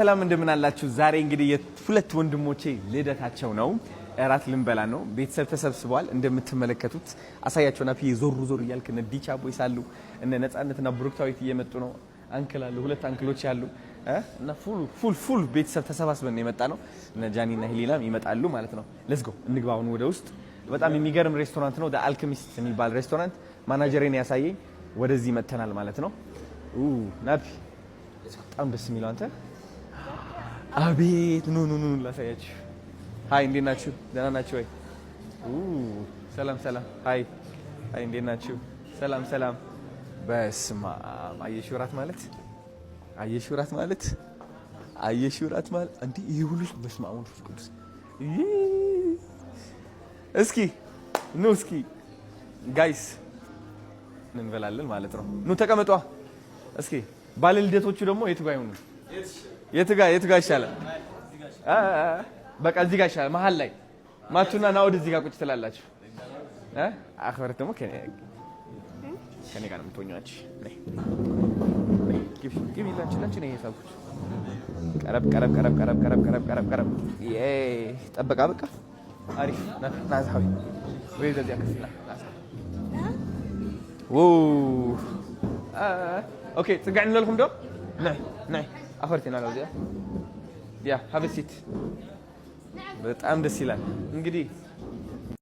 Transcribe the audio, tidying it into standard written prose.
ሰላም እንደምን አላችሁ? ዛሬ እንግዲህ የሁለት ወንድሞቼ ልደታቸው ነው። እራት ልንበላ ነው። ቤተሰብ ተሰብስበዋል። እንደምትመለከቱት አሳያቸውና ዞር ዞር እያልክ እነ ዲቻ ቦይስ አሉ፣ እነ ነጻነትና ብሩክታዊት እየመጡ ነው። አንክል አሉ፣ ሁለት አንክሎች አሉ እና ፉል ቤተሰብ ተሰባስበን የመጣ ነው። እነ ጃኒና ሂሊናም ይመጣሉ ማለት ነው። ሌትስ ጎ እንግባውን ወደ ውስጥ። በጣም የሚገርም ሬስቶራንት ነው። አልኬሚስት የሚባል ሬስቶራንት ማናጀሬን ያሳየኝ። ወደዚህ መተናል ማለት ነው። ናቢ በጣም ደስ የሚለው አንተ አቤት ኑ ላሳያችሁ። ሃይ እንዴት ናችሁ? ደህና ናችሁ ወይ? ሰላም ሃይ እንዴት ናችሁ? ሰላም በስማ አየሽው እራት ማለት እንዴ ይሄ ሁሉ በስማ አሁን ቅዱስ እስኪ ጋይስ እንበላለን ማለት ነው። ኑ ተቀመጧ። እስኪ ባለ ልደቶቹ ደግሞ የቱ ጋር ይሆኑ? የት ጋር ይሻላል? በቃ እዚህ ጋር ይሻላል። መሀል ላይ ማቱና ናውድ እዚህ ጋር ቁጭ ትላላችሁ። አክብረት ደግሞ ከኔ ጋር ነው የምትሆኛችሁ። ግቢ ላንቺ ነው የሳብኩት። ቀረብ ጠበቃ በቃ አሪፍ ናዛዊ ወይ ዘዚያ ከስላ ኦኬ ጽጋኝ እንልኩም ዶ ናይ አፈርቲና ነው ያ ሀበሲት በጣም ደስ ይላል። እንግዲህ